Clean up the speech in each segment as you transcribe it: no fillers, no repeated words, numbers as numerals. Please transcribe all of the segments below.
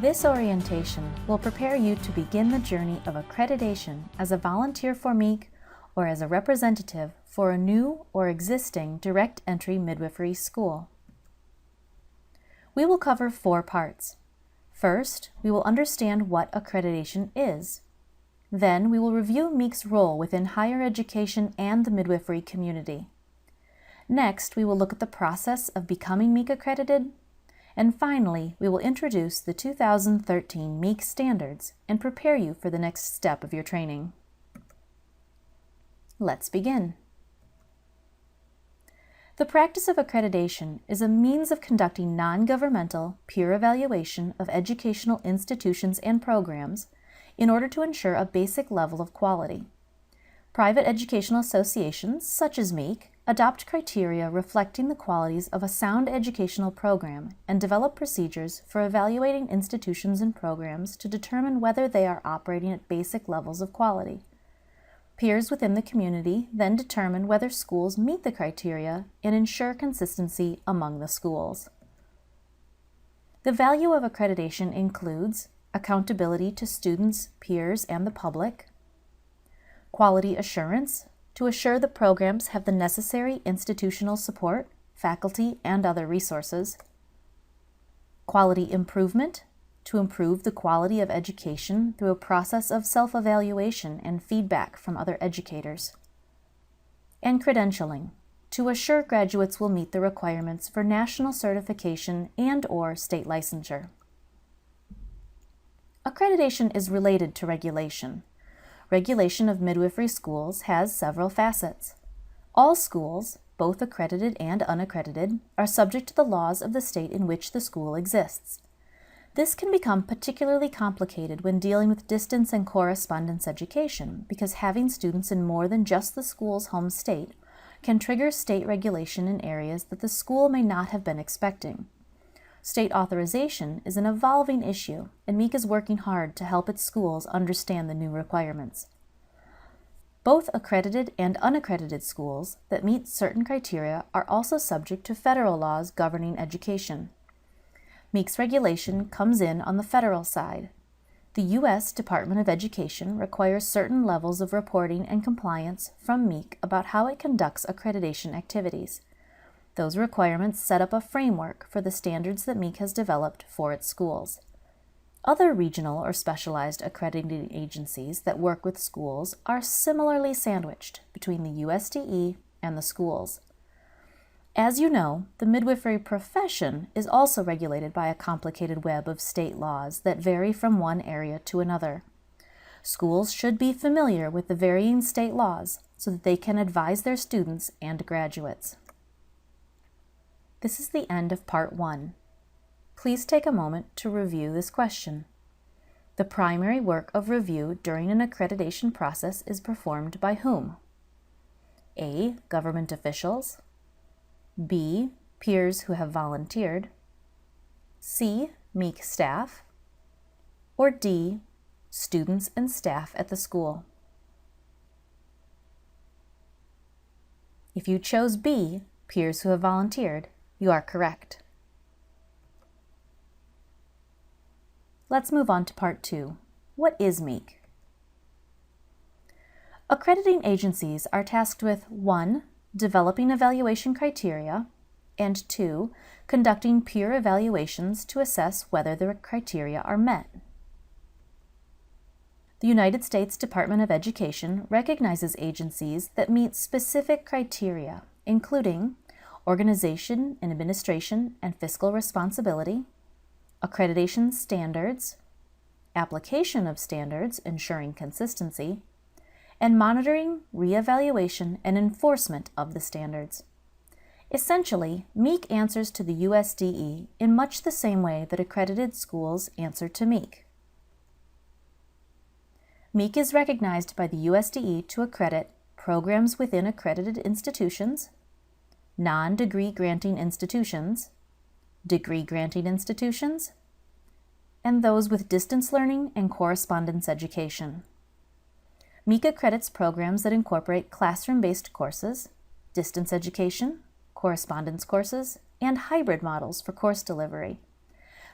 This orientation will prepare you to begin the journey of accreditation as a volunteer for MEAC or as a representative for a new or existing direct entry midwifery school. We will cover 4 parts. First, we will understand what accreditation is. Then, we will review MEAC's role within higher education and the midwifery community. Next, we will look at the process of becoming MEAC accredited. And finally, we will introduce the 2013 MEAC standards and prepare you for the next step of your training. Let's begin. The practice of accreditation is a means of conducting non-governmental peer evaluation of educational institutions and programs in order to ensure a basic level of quality. Private educational associations, such as MEAC, adopt criteria reflecting the qualities of a sound educational program and develop procedures for evaluating institutions and programs to determine whether they are operating at basic levels of quality. Peers within the community then determine whether schools meet the criteria and ensure consistency among the schools. The value of accreditation includes accountability to students, peers, and the public, quality assurance to assure the programs have the necessary institutional support, faculty, and other resources, quality improvement to improve the quality of education through a process of self-evaluation and feedback from other educators, and credentialing to assure graduates will meet the requirements for national certification and/or state licensure. Accreditation is related to regulation. Regulation of midwifery schools has several facets. All schools, both accredited and unaccredited, are subject to the laws of the state in which the school exists. This can become particularly complicated when dealing with distance and correspondence education because having students in more than just the school's home state can trigger state regulation in areas that the school may not have been expecting. State authorization is an evolving issue, and MEAC is working hard to help its schools understand the new requirements. Both accredited and unaccredited schools that meet certain criteria are also subject to federal laws governing education. MEAC's regulation comes in on the federal side. The U.S. Department of Education requires certain levels of reporting and compliance from MEAC about how it conducts accreditation activities. Those requirements set up a framework for the standards that MEAC has developed for its schools. Other regional or specialized accrediting agencies that work with schools are similarly sandwiched between the USDE and the schools. As you know, the midwifery profession is also regulated by a complicated web of state laws that vary from one area to another. Schools should be familiar with the varying state laws so that they can advise their students and graduates. This is the end of Part 1. Please take a moment to review this question. The primary work of review during an accreditation process is performed by whom? A. Government officials. B. Peers who have volunteered. C. MEAC staff. Or D. Students and staff at the school. If you chose B. Peers who have volunteered, you are correct. Let's move on to Part 2. What is MEAC? Accrediting agencies are tasked with 1. Developing evaluation criteria, and 2. Conducting peer evaluations to assess whether the criteria are met. The United States Department of Education recognizes agencies that meet specific criteria, including organization and administration and fiscal responsibility, accreditation standards, application of standards ensuring consistency, and monitoring, reevaluation, and enforcement of the standards. Essentially, MEAC answers to the USDE in much the same way that accredited schools answer to MEAC. MEAC is recognized by the USDE to accredit programs within accredited institutions, non-degree granting institutions, degree granting institutions, and those with distance learning and correspondence education. MEAC accredits programs that incorporate classroom-based courses, distance education, correspondence courses, and hybrid models for course delivery.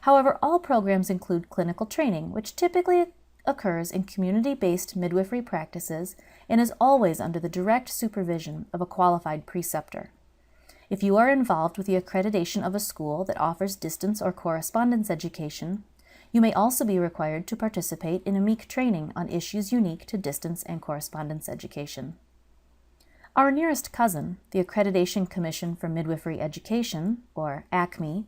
However, all programs include clinical training, which typically occurs in community-based midwifery practices and is always under the direct supervision of a qualified preceptor. If you are involved with the accreditation of a school that offers distance or correspondence education, you may also be required to participate in a MEAC training on issues unique to distance and correspondence education. Our nearest cousin, the Accreditation Commission for Midwifery Education, or ACME,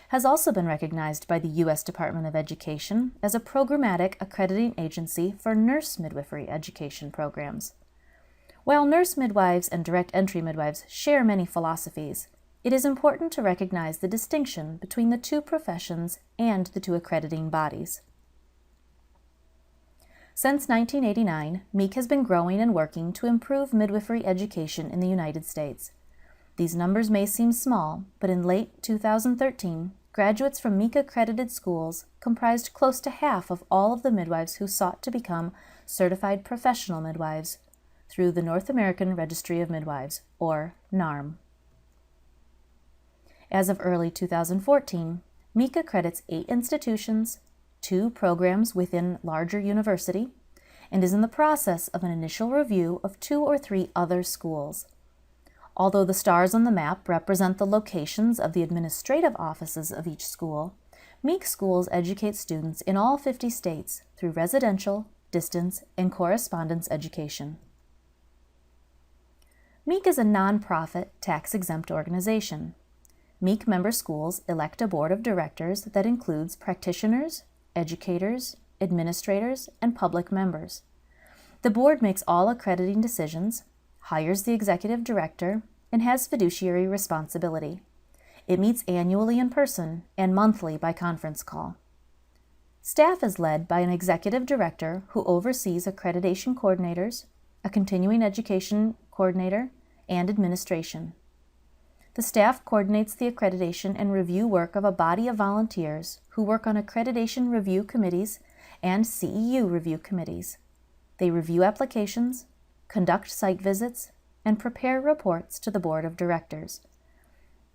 has also been recognized by the U.S. Department of Education as a programmatic accrediting agency for nurse midwifery education programs. While nurse midwives and direct entry midwives share many philosophies, it is important to recognize the distinction between the two professions and the two accrediting bodies. Since 1989, MEAC has been growing and working to improve midwifery education in the United States. These numbers may seem small, but in late 2013, graduates from MEAC-accredited schools comprised close to half of all of the midwives who sought to become certified professional midwives through the North American Registry of Midwives, or NARM. As of early 2014, MEAC accredits 8 institutions, 2 programs within larger university, and is in the process of an initial review of 2 or 3 other schools. Although the stars on the map represent the locations of the administrative offices of each school, MEAC schools educate students in all 50 states through residential, distance, and correspondence education. MEAC is a nonprofit, tax-exempt organization. MEAC member schools elect a board of directors that includes practitioners, educators, administrators, and public members. The board makes all accrediting decisions, hires the executive director, and has fiduciary responsibility. It meets annually in person and monthly by conference call. Staff is led by an executive director who oversees accreditation coordinators, a continuing education coordinator, and administration. The staff coordinates the accreditation and review work of a body of volunteers who work on accreditation review committees and CEU review committees. They review applications, conduct site visits, and prepare reports to the board of directors.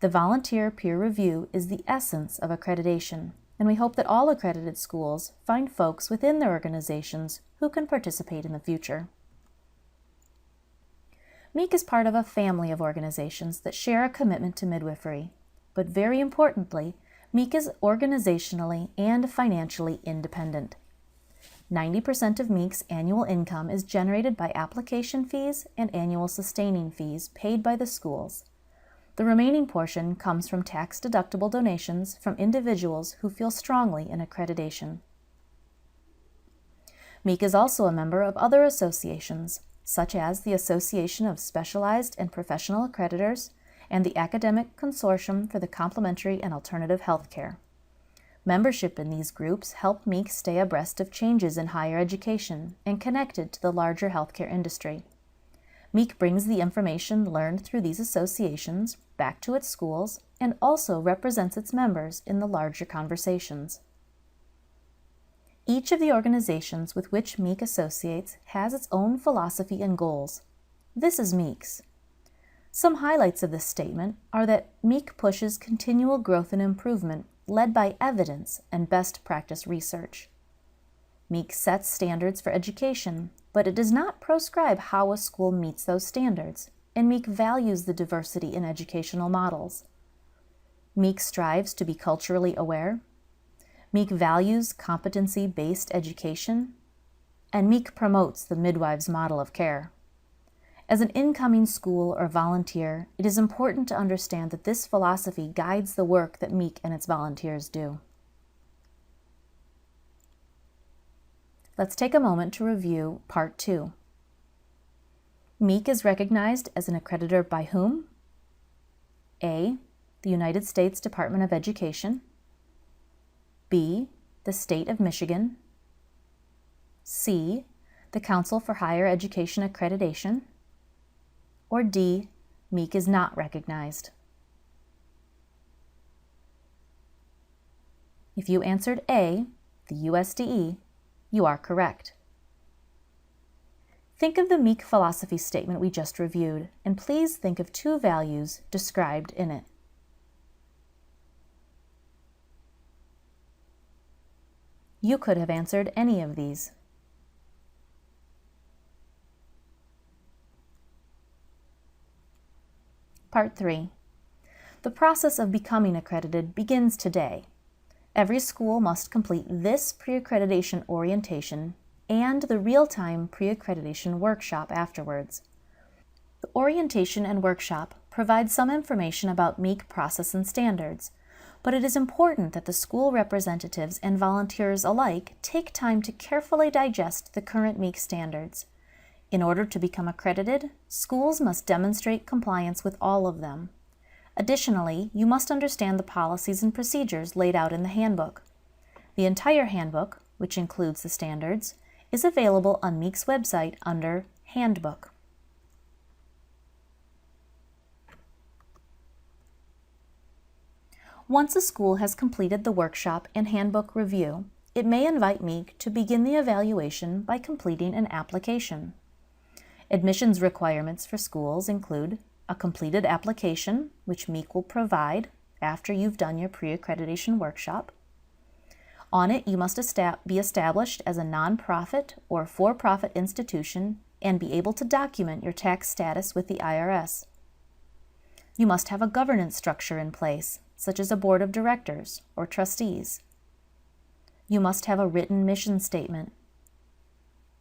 The volunteer peer review is the essence of accreditation, and we hope that all accredited schools find folks within their organizations who can participate in the future. MEAC is part of a family of organizations that share a commitment to midwifery, but very importantly, MEAC is organizationally and financially independent. 90% of MEAC's annual income is generated by application fees and annual sustaining fees paid by the schools. The remaining portion comes from tax-deductible donations from individuals who feel strongly in accreditation. MEAC is also a member of other associations, such as the Association of Specialized and Professional Accreditors and the Academic Consortium for the Complementary and Alternative Healthcare. Membership in these groups help MEAC stay abreast of changes in higher education and connected to the larger healthcare industry. MEAC brings the information learned through these associations back to its schools and also represents its members in the larger conversations. Each of the organizations with which MEAC associates has its own philosophy and goals. This is MEAC's. Some highlights of this statement are that MEAC pushes continual growth and improvement led by evidence and best practice research. MEAC sets standards for education, but it does not prescribe how a school meets those standards, and MEAC values the diversity in educational models. MEAC strives to be culturally aware. MEAC values competency-based education, and MEAC promotes the midwives model of care. As an incoming school or volunteer, it is important to understand that this philosophy guides the work that MEAC and its volunteers do. Let's take a moment to review Part 2. MEAC is recognized as an accreditor by whom? A. The United States Department of Education. B. The State of Michigan. C. The Council for Higher Education Accreditation. Or D. MEAC is not recognized. If you answered A, the USDE, you are correct. Think of the MEAC philosophy statement we just reviewed, and please think of 2 values described in it. You could have answered any of these. Part 3. The process of becoming accredited begins today. Every school must complete this pre-accreditation orientation and the real-time pre-accreditation workshop afterwards. The orientation and workshop provide some information about MEAC process and standards, but it is important that the school representatives and volunteers alike take time to carefully digest the current MEAC standards. In order to become accredited, schools must demonstrate compliance with all of them. Additionally, you must understand the policies and procedures laid out in the handbook. The entire handbook, which includes the standards, is available on MEAC's website under Handbook. Once a school has completed the workshop and handbook review, it may invite MEAC to begin the evaluation by completing an application. Admissions requirements for schools include a completed application, which MEAC will provide after you've done your pre-accreditation workshop. On it, you must be established as a nonprofit or for-profit institution and be able to document your tax status with the IRS. You must have a governance structure in place, such as a board of directors or trustees. You must have a written mission statement.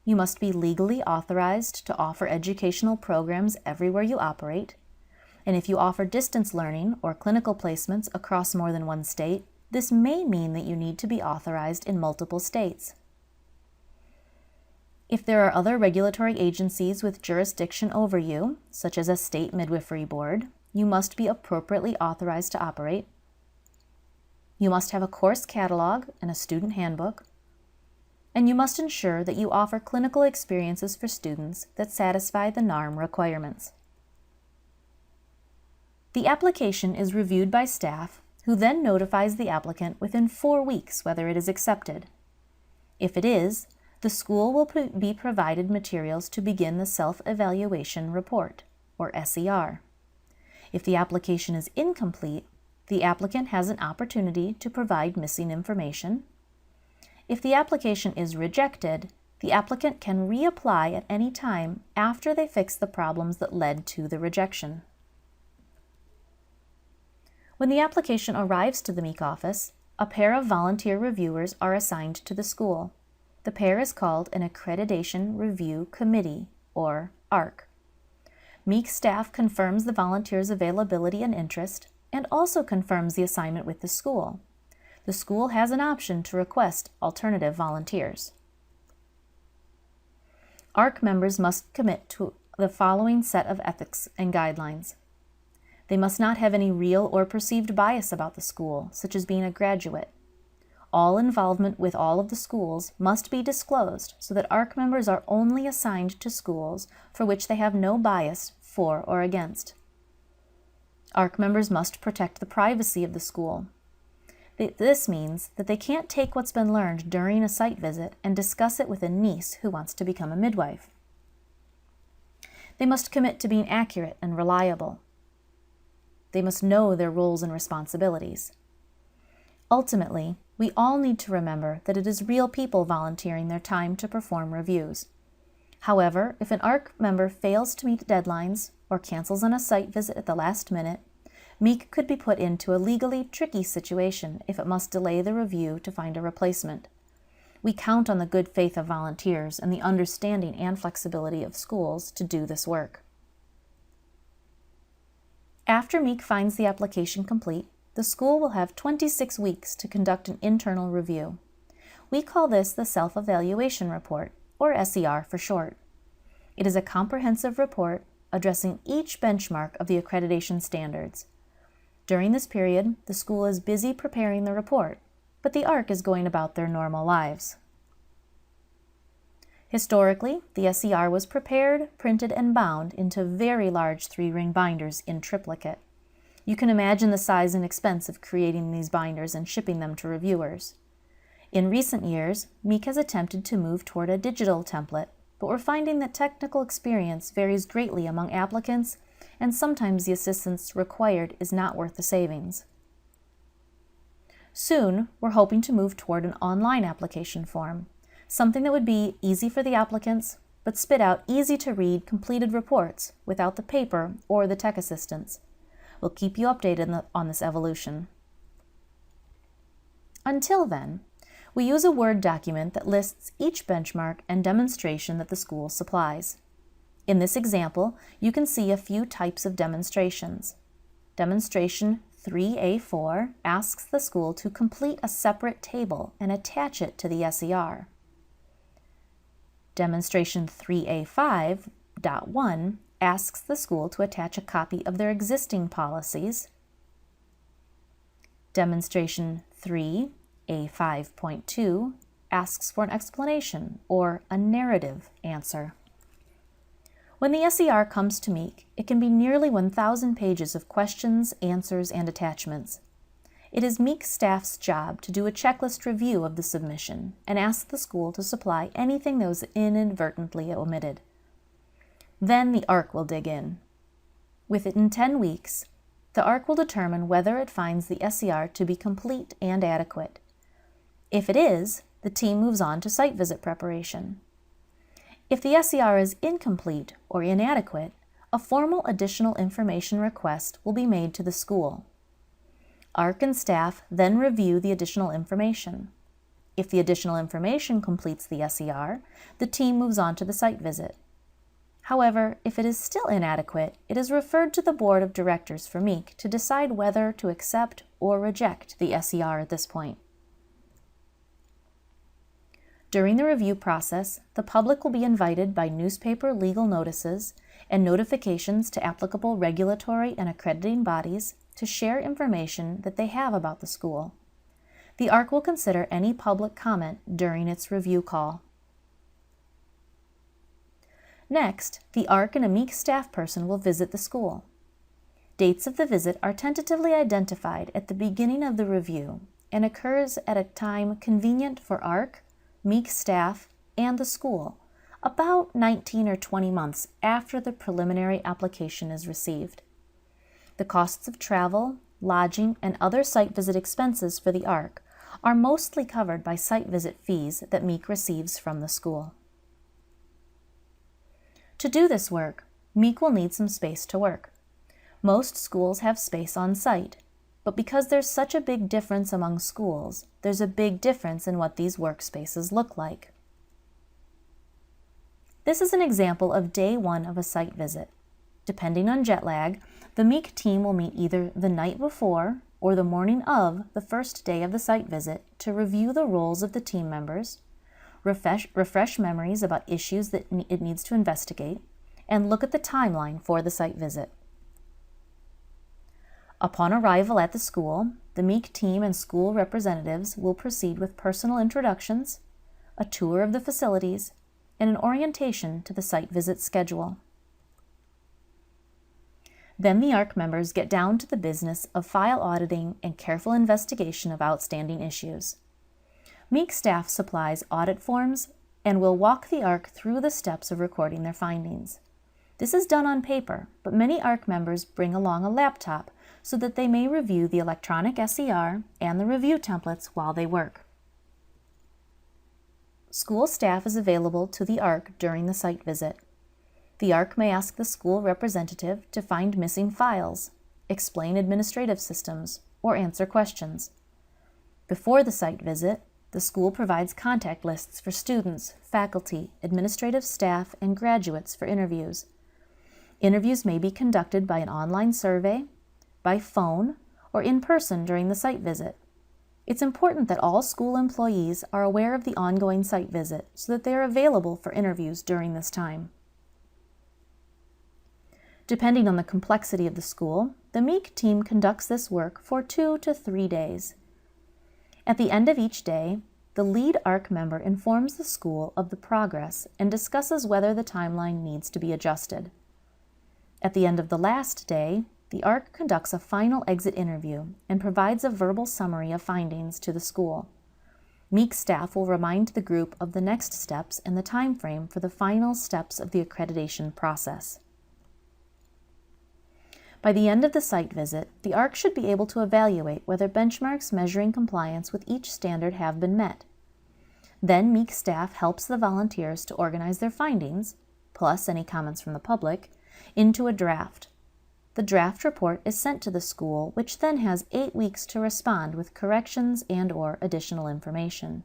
You must be legally authorized to offer educational programs everywhere you operate, and if you offer distance learning or clinical placements across more than one state, this may mean that you need to be authorized in multiple states. If there are other regulatory agencies with jurisdiction over you, such as a state midwifery board, you must be appropriately authorized to operate. You must have a course catalog and a student handbook. And you must ensure that you offer clinical experiences for students that satisfy the NARM requirements. The application is reviewed by staff, who then notifies the applicant within 4 weeks whether it is accepted. If it is, the school will be provided materials to begin the Self-Evaluation Report, or SER. If the application is incomplete, the applicant has an opportunity to provide missing information. If the application is rejected, the applicant can reapply at any time after they fix the problems that led to the rejection. When the application arrives to the MEAC office, a pair of volunteer reviewers are assigned to the school. The pair is called an Accreditation Review Committee, or ARC. MEAC staff confirms the volunteer's availability and interest, and also confirms the assignment with the school. The school has an option to request alternative volunteers. ARC members must commit to the following set of ethics and guidelines. They must not have any real or perceived bias about the school, such as being a graduate. All involvement with all of the schools must be disclosed so that ARC members are only assigned to schools for which they have no bias for or against. ARC members must protect the privacy of the school. This means that they can't take what's been learned during a site visit and discuss it with a niece who wants to become a midwife. They must commit to being accurate and reliable. They must know their roles and responsibilities. Ultimately, we all need to remember that it is real people volunteering their time to perform reviews. However, if an ARC member fails to meet deadlines or cancels on a site visit at the last minute, MEAC could be put into a legally tricky situation if it must delay the review to find a replacement. We count on the good faith of volunteers and the understanding and flexibility of schools to do this work. After MEAC finds the application complete, the school will have 26 weeks to conduct an internal review. We call this the Self-Evaluation Report, or SER for short. It is a comprehensive report addressing each benchmark of the accreditation standards. During this period, the school is busy preparing the report, but the ARC is going about their normal lives. Historically, the SER was prepared, printed, and bound into very large 3-ring binders in triplicate. You can imagine the size and expense of creating these binders and shipping them to reviewers. In recent years, MEAC has attempted to move toward a digital template, but we're finding that technical experience varies greatly among applicants, and sometimes the assistance required is not worth the savings. Soon, we're hoping to move toward an online application form, something that would be easy for the applicants, but spit out easy-to-read completed reports without the paper or the tech assistance. We'll keep you updated on this evolution. Until then, we use a Word document that lists each benchmark and demonstration that the school supplies. In this example, you can see a few types of demonstrations. Demonstration 3A4 asks the school to complete a separate table and attach it to the SER. Demonstration 3A5.1 asks the school to attach a copy of their existing policies. Demonstration 3A5.2 asks for an explanation or a narrative answer. When the SER comes to MEAC, it can be nearly 1,000 pages of questions, answers, and attachments. It is MEAC staff's job to do a checklist review of the submission and ask the school to supply anything that was inadvertently omitted. Then the ARC will dig in. Within 10 weeks, the ARC will determine whether it finds the SER to be complete and adequate. If it is, the team moves on to site visit preparation. If the SER is incomplete or inadequate, a formal additional information request will be made to the school. ARC and staff then review the additional information. If the additional information completes the SER, the team moves on to the site visit. However, if it is still inadequate, it is referred to the Board of Directors for MEAC to decide whether to accept or reject the SER at this point. During the review process, the public will be invited by newspaper legal notices and notifications to applicable regulatory and accrediting bodies to share information that they have about the school. The ARC will consider any public comment during its review call. Next, the ARC and a MEAC staff person will visit the school. Dates of the visit are tentatively identified at the beginning of the review and occurs at a time convenient for ARC, MEAC staff, and the school, about 19 or 20 months after the preliminary application is received. The costs of travel, lodging, and other site visit expenses for the ARC are mostly covered by site visit fees that MEAC receives from the school. To do this work, MEAC will need some space to work. Most schools have space on site, but because there's such a big difference among schools, there's a big difference in what these workspaces look like. This is an example of day one of a site visit. Depending on jet lag, the MEAC team will meet either the night before or the morning of the first day of the site visit to review the roles of the team members, refresh memories about issues that it needs to investigate, and look at the timeline for the site visit. Upon arrival at the school, the MEAC team and school representatives will proceed with personal introductions, a tour of the facilities, and an orientation to the site visit schedule. Then the ARC members get down to the business of file auditing and careful investigation of outstanding issues. MEAC staff supplies audit forms and will walk the ARC through the steps of recording their findings. This is done on paper, but many ARC members bring along a laptop so that they may review the electronic SER and the review templates while they work. School staff is available to the ARC during the site visit. The ARC may ask the school representative to find missing files, explain administrative systems, or answer questions. Before the site visit, the school provides contact lists for students, faculty, administrative staff, and graduates for interviews. Interviews may be conducted by an online survey, by phone, or in person during the site visit. It's important that all school employees are aware of the ongoing site visit so that they are available for interviews during this time. Depending on the complexity of the school, the MEAC team conducts this work for 2 to 3 days. At the end of each day, the lead ARC member informs the school of the progress and discusses whether the timeline needs to be adjusted. At the end of the last day, the ARC conducts a final exit interview and provides a verbal summary of findings to the school. MEAC staff will remind the group of the next steps and the time frame for the final steps of the accreditation process. By the end of the site visit, the ARC should be able to evaluate whether benchmarks measuring compliance with each standard have been met. Then MEAC staff helps the volunteers to organize their findings, plus any comments from the public, into a draft. The draft report is sent to the school, which then has 8 weeks to respond with corrections and/or additional information.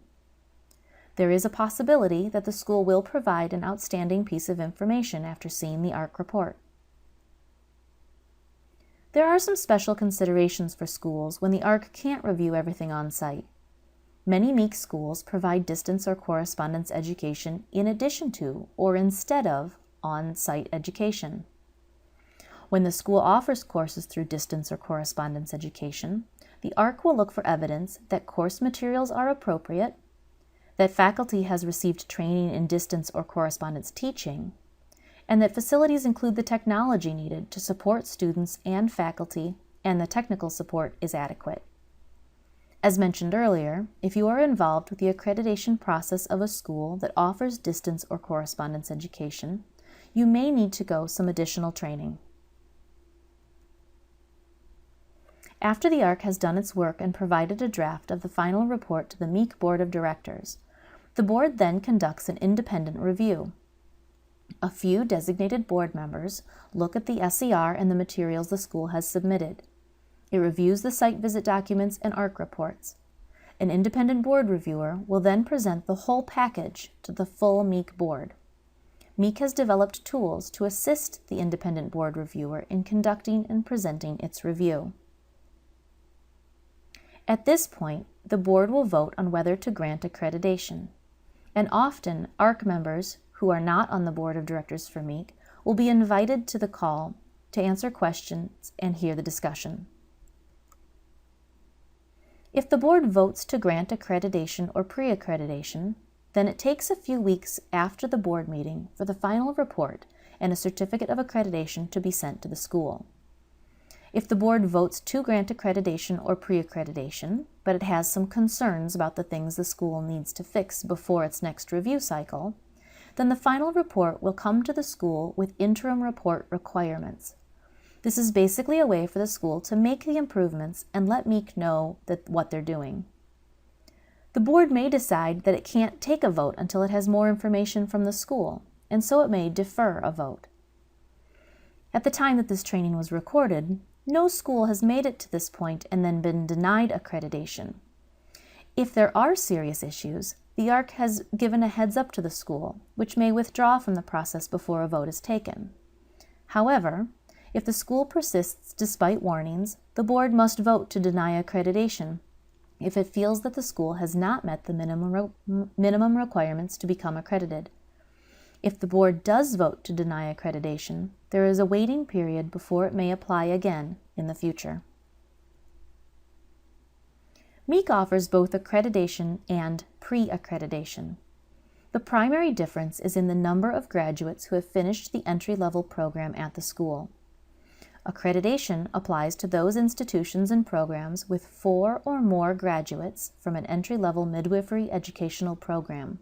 There is a possibility that the school will provide an outstanding piece of information after seeing the ARC report. There are some special considerations for schools when the ARC can't review everything on site. Many MEAC schools provide distance or correspondence education in addition to or instead of on-site education. When the school offers courses through distance or correspondence education, the ARC will look for evidence that course materials are appropriate, that faculty has received training in distance or correspondence teaching, and that facilities include the technology needed to support students and faculty, and the technical support is adequate. As mentioned earlier, if you are involved with the accreditation process of a school that offers distance or correspondence education, you may need to go some additional training. After the ARC has done its work and provided a draft of the final report to the MEAC Board of Directors, the board then conducts an independent review. A few designated board members look at the SER and the materials the school has submitted. It reviews the site visit documents and ARC reports. An independent board reviewer will then present the whole package to the full MEAC board. MEAC has developed tools to assist the independent board reviewer in conducting and presenting its review. At this point, the board will vote on whether to grant accreditation, and often ARC members who are not on the board of directors for MEAC will be invited to the call to answer questions and hear the discussion. If the board votes to grant accreditation or pre-accreditation, then it takes a few weeks after the board meeting for the final report and a certificate of accreditation to be sent to the school. If the board votes to grant accreditation or pre-accreditation, but it has some concerns about the things the school needs to fix before its next review cycle, then the final report will come to the school with interim report requirements. This is basically a way for the school to make the improvements and let MEAC know what they're doing. The board may decide that it can't take a vote until it has more information from the school, and so it may defer a vote. At the time that this training was recorded, no school has made it to this point and then been denied accreditation. If there are serious issues, the ARC has given a heads up to the school, which may withdraw from the process before a vote is taken. However, if the school persists despite warnings, the board must vote to deny accreditation if it feels that the school has not met the minimum requirements to become accredited. If the board does vote to deny accreditation, there is a waiting period before it may apply again in the future. MEAC offers both accreditation and pre-accreditation. The primary difference is in the number of graduates who have finished the entry-level program at the school. Accreditation applies to those institutions and programs with 4 or more graduates from an entry-level midwifery educational program,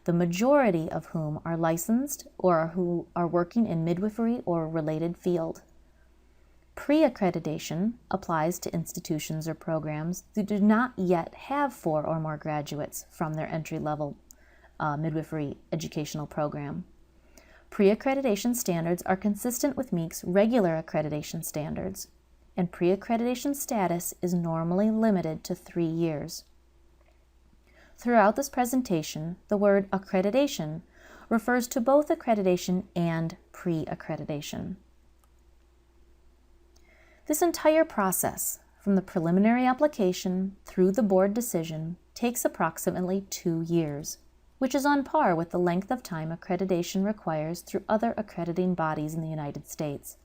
the majority of whom are licensed or who are working in midwifery or a related field. Pre-accreditation applies to institutions or programs that do not yet have 4 or more graduates from their entry-level midwifery educational program. Pre-accreditation standards are consistent with MEAC's regular accreditation standards, and pre-accreditation status is normally limited to 3 years. Throughout this presentation, the word accreditation refers to both accreditation and pre-accreditation. This entire process, from the preliminary application through the board decision, takes approximately 2 years, which is on par with the length of time accreditation requires through other accrediting bodies in the United States.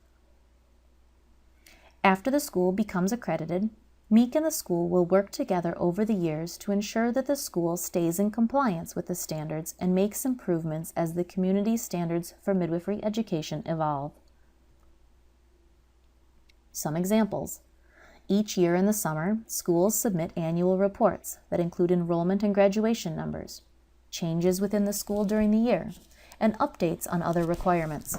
After the school becomes accredited, MEAC and the school will work together over the years to ensure that the school stays in compliance with the standards and makes improvements as the community standards for midwifery education evolve. Some examples. Each year in the summer, schools submit annual reports that include enrollment and graduation numbers, changes within the school during the year, and updates on other requirements.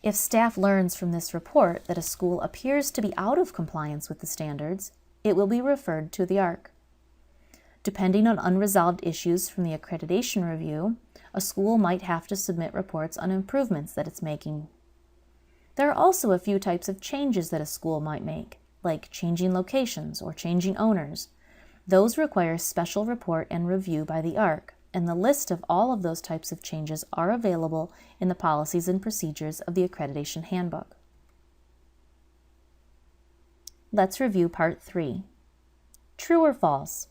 If staff learns from this report that a school appears to be out of compliance with the standards, it will be referred to the ARC. Depending on unresolved issues from the accreditation review, a school might have to submit reports on improvements that it's making. There are also a few types of changes that a school might make, like changing locations or changing owners. Those require special report and review by the ARC, and the list of all of those types of changes are available in the Policies and Procedures of the Accreditation Handbook. Let's review Part 3. True or false?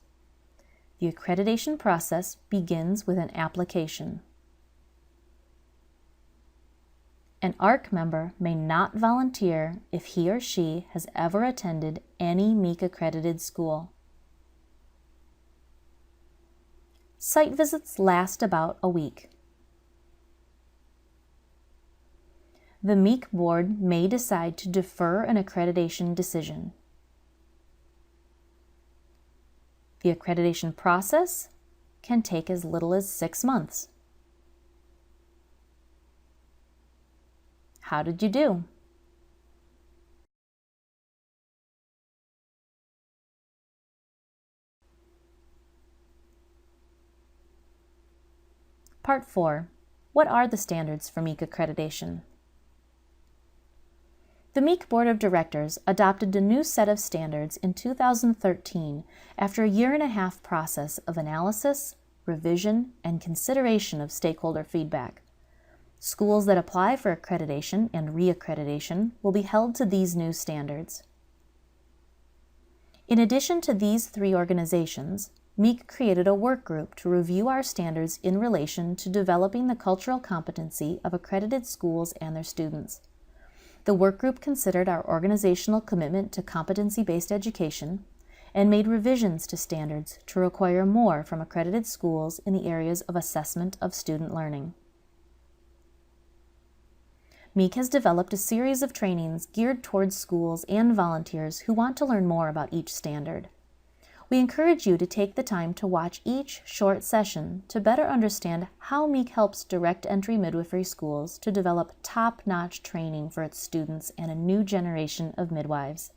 The accreditation process begins with an application. An ARC member may not volunteer if he or she has ever attended any MEAC accredited school. Site visits last about a week. The MEAC board may decide to defer an accreditation decision. The accreditation process can take as little as 6 months. How did you do? Part 4. What are the standards for MEAC accreditation? The MEAC Board of Directors adopted a new set of standards in 2013 after a 1.5-year process of analysis, revision, and consideration of stakeholder feedback. Schools that apply for accreditation and reaccreditation will be held to these new standards. In addition to these 3 organizations, MEAC created a work group to review our standards in relation to developing the cultural competency of accredited schools and their students. The work group considered our organizational commitment to competency-based education and made revisions to standards to require more from accredited schools in the areas of assessment of student learning. MEAC has developed a series of trainings geared towards schools and volunteers who want to learn more about each standard. We encourage you to take the time to watch each short session to better understand how MEAC helps direct entry midwifery schools to develop top-notch training for its students and a new generation of midwives.